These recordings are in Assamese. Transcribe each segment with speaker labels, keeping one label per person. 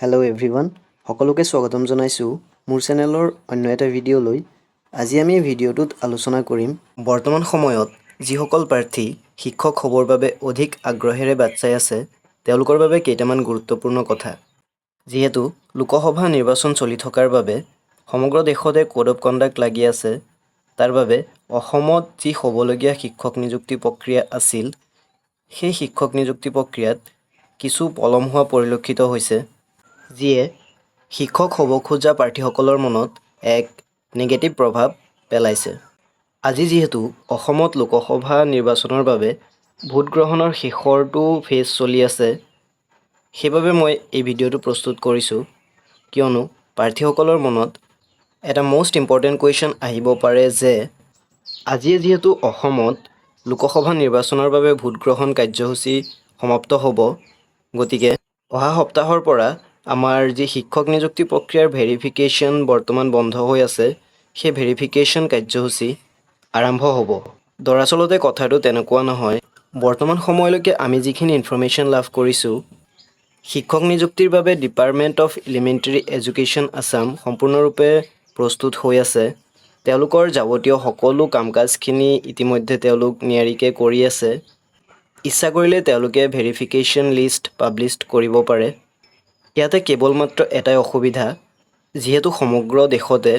Speaker 1: হেল্ল' এভৰিৱান, সকলোকে স্বাগতম জনাইছোঁ মোৰ চেনেলৰ অন্য এটা ভিডিঅ'লৈ। আজি আমি এই ভিডিঅ'টোত আলোচনা কৰিম বৰ্তমান সময়ত যিসকল প্ৰাৰ্থী শিক্ষক হ'বৰ বাবে অধিক আগ্ৰহেৰে বাট চাই আছে তেওঁলোকৰ বাবে কেইটামান গুৰুত্বপূৰ্ণ কথা। যিহেতু লোকসভা নিৰ্বাচন চলি থকাৰ বাবে সমগ্ৰ দেশতে কোড অফ কণ্ডাক্ট লাগি আছে, তাৰ বাবে অসমত যি হ'বলগীয়া শিক্ষক নিযুক্তি প্ৰক্ৰিয়া আছিল সেই শিক্ষক নিযুক্তি প্ৰক্ৰিয়াত কিছু পলম হোৱা পৰিলক্ষিত হৈছে, যিয়ে শিক্ষক হ'ব খোজা প্ৰাৰ্থীসকলৰ মনত এক নিগেটিভ প্ৰভাৱ পেলাইছে। আজি যিহেতু অসমত লোকসভা নিৰ্বাচনৰ বাবে ভোট গ্ৰহণৰ শেষৰটো ফেজ চলি আছে, সেইবাবে মই এই ভিডিঅ'টো প্ৰস্তুত কৰিছোঁ, কিয়নো প্ৰাৰ্থীসকলৰ মনত এটা মষ্ট ইম্পৰ্টেণ্ট কুৱেশ্যন আহিব পাৰে যে আজিয়ে যিহেতু অসমত লোকসভা নিৰ্বাচনৰ বাবে ভোট গ্ৰহণ কাৰ্যসূচী সমাপ্ত হ'ব, গতিকে অহা সপ্তাহৰ পৰা আমাৰ যি শিক্ষক নিযুক্তি প্ৰক্ৰিয়াৰ ভেৰিফিকেশ্যন বৰ্তমান বন্ধ হৈ আছে, সেই ভেৰিফিকেশ্যন কাৰ্যসূচী আৰম্ভ হ'ব। দৰাচলতে কথাটো তেনেকুৱা নহয়। বৰ্তমান সময়লৈকে আমি যিখিনি ইনফৰ্মেশ্যন লাভ কৰিছোঁ, শিক্ষক নিযুক্তিৰ বাবে department of elementary education Assam সম্পূৰ্ণৰূপে প্ৰস্তুত হৈ আছে। তেওঁলোকৰ যাৱতীয় সকলো কাম কাজখিনি ইতিমধ্যে তেওঁলোক নিয়াৰিকৈ কৰি আছে। ইচ্ছা কৰিলে তেওঁলোকে ভেৰিফিকেশ্যন লিষ্ট পাব্লিছ কৰিব পাৰে। ইয়াতে কেৱল মাত্ৰ এটাই অসুবিধা, যিহেতু সমগ্ৰ দেশতে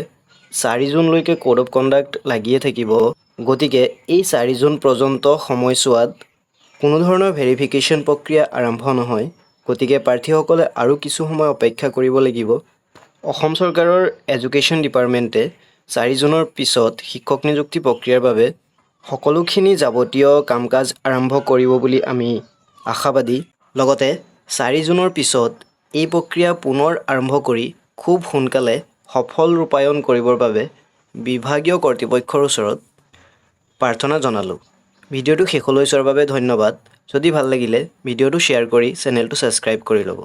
Speaker 1: 4 জুনলৈকে কোড অফ কণ্ডাক্ট লাগিয়ে থাকিব, গতিকে এই 4 জুন পৰ্যন্ত সময়ছোৱাত কোনো ধৰণৰ ভেৰিফিকেশ্যন প্ৰক্ৰিয়া আৰম্ভ নহয়। গতিকে প্ৰাৰ্থীসকলে আৰু কিছু সময় অপেক্ষা কৰিব লাগিব। অসম চৰকাৰৰ এডুকেশ্যন ডিপাৰ্টমেণ্টে 4 জুনৰ পিছত শিক্ষক নিযুক্তি প্ৰক্ৰিয়াৰ বাবে সকলোখিনি যাৱতীয় কাম কাজ আৰম্ভ কৰিব বুলি আমি আশাবাদী। লগতে 4 জুনৰ পিছত এই প্ৰক্ৰিয়া পুনৰ আৰম্ভ কৰি খুব সোনকালে সফল ৰূপায়ণ কৰিবৰ বাবে বিভাগীয় কৰ্তৃপক্ষৰ ওচৰত প্ৰাৰ্থনা জনালোঁ। ভিডিঅ'টো শেষলৈ চোৱাৰ বাবে ধন্যবাদ। যদি ভাল লাগিলে ভিডিঅ'টো শ্বেয়াৰ কৰি চেনেলটো ছাবস্ক্ৰাইব কৰি ল'ব।